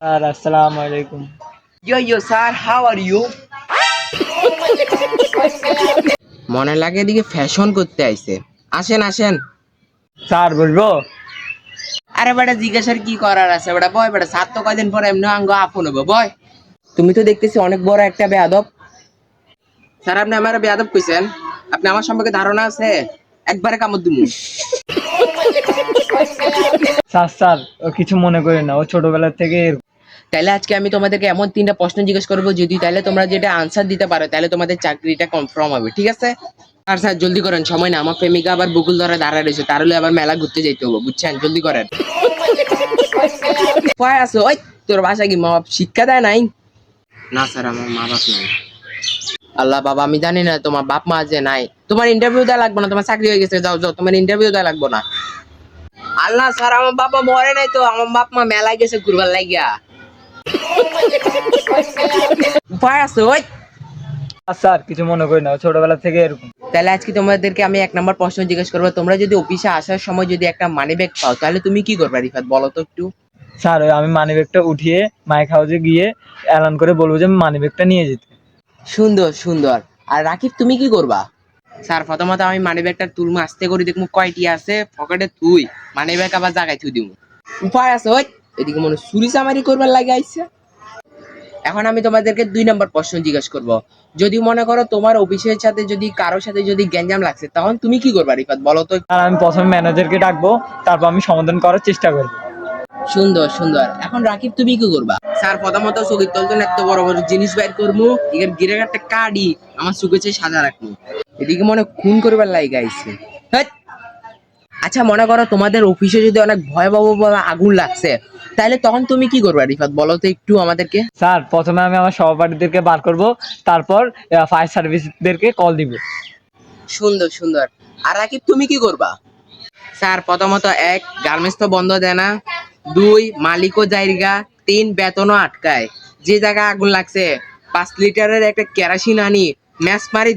Assalamu alaikum. Yo, sir, how are you? মনে লাগে এদিকে ফ্যাশন করতে আইছে। আসেন আসেন। স্যার বলবো? আরে বেটা জিজ্ঞাসার কি করার আছে বেটা, বয় বেটা, সাত তো কয়দিন পরে এমনি আঙ্গ আপন হবো, বয়। তুমি তো দেখতেছি অনেক বড় একটা বেয়াদব। স্যার আপনি আমার বেয়াদব কইছেন? আপনি আমার সম্পর্কে ধারণা আছে? একবারে কামড় দিমু। স্যার ও কিছু মনে করেন না, ও ছোটবেলা থেকে তাহলে আজকে আমি তোমাদেরকে এমন তিনটা প্রশ্ন জিজ্ঞেস করবো, যদি তাহলে তোমরা যেটা আনসার দিতে পারো তাহলে তোমাদের চাকরিটা কনফার্ম হবে, ঠিক আছে? আর স্যার জলদি করেন, সময় না, আমার প্রেমিকা আবার বকুল ধরে দাঁড়ায় রয়েছে, তার হলে আবার মেলা ঘুরতে যেতে হবে, বুঝছেন? জলদি করেন। কয় আছো? ওই তোর বাসা কি মা বাপ শিক্ষা দেয় নাই? না স্যার, আমার মা বাপ নাই। আল্লাহ বাবা, আমি জানি না তোমার বাপ মা যে নাই। তোমার ইন্টারভিউ দেওয়া লাগবে না, তোমার চাকরি হয়ে গেছে, যাও যাও, তোমার ইন্টারভিউ দেওয়া লাগবে না। আল্লাহ স্যার, আমার বাবা মরে নাই তো, আমার বাপ মা মেলায় গেছে ঘুরবার লাগিয়া। উপায় আছে? ওই স্যার কিছু মনে করেন না, ও ছোটবেলা থেকে এরকম। তাহলে আজকে তোমাদেরকে আমি 1 নম্বর প্রশ্ন জিজ্ঞেস করবো, তোমরা যদি অফিসে আসার সময় যদি একটা মানি ব্যাগ পাও তাহলে তুমি কি করবে রিফাত, বলো তো একটু। স্যার ওই আমি মানিব্যাগটা উঠিয়ে মাইক হাউসে গিয়ে এলান করে বলবো যে মানিব্যাগটা নিয়ে যেতে। সুন্দর সুন্দর। আর রাকিব তুমি কি করবা? স্যার প্রথমত আমি মানি ব্যাগটা তুলমু, আস্তে করে দেখবো কয়টি আছে পকেটে, তুই মানি ব্যাগ আবার জায়গায় থুই দিমু। উপায় আছে? ওই এদিকে মনে চুরি চামারি করবার লাগে আইছে। এখন আমি তোমাদেরকে 2 নম্বর প্রশ্ন জিজ্ঞেস করব, যদি মনে করো তোমার অফিসের সাথে যদি কারোর সাথে যদি গ্যাঞ্জাম লাগছে তখন তুমি কি করবা রিফাত, বলো তো। আর আমি প্রথমে ম্যানেজারকে ডাকবো, তারপর আমি সমাধান করার চেষ্টা করবো। সুন্দর সুন্দর। এখন রাকিব তুমি কি করবা? স্যার প্রথমত চোখের তলতন এত বড় বড় জিনিস বাইর করবো, এর গিরের একটা কার্ডই আমার চোখে সাজা রাখবো, এদিকে মনে খুন করবার লাগে আইছে। আচ্ছা মনে করো তোমাদের অফিসে যদি অনেক ভয়াবহ আগুন লাগছে তাহলে তখন তুমি কি করবা রিফাত, বলো তো একটু আমাদেরকে। স্যার প্রথমে আমি আমার সহপাঠীদেরকে বার করব, তারপর ফায়ার সার্ভিসদেরকে কল দিব। সুন্দর সুন্দর। আর রাকিব তুমি কি করবা? স্যার প্রথমত 1, গার্মেন্টস তো বন্ধ দেয় না, 2, মালিকও জায়গা, 3, বেতনও আটকায়, যে জায়গায় আগুন লাগছে 5 লিটারের একটা কেরোসিন আনি ম্যাচ মারি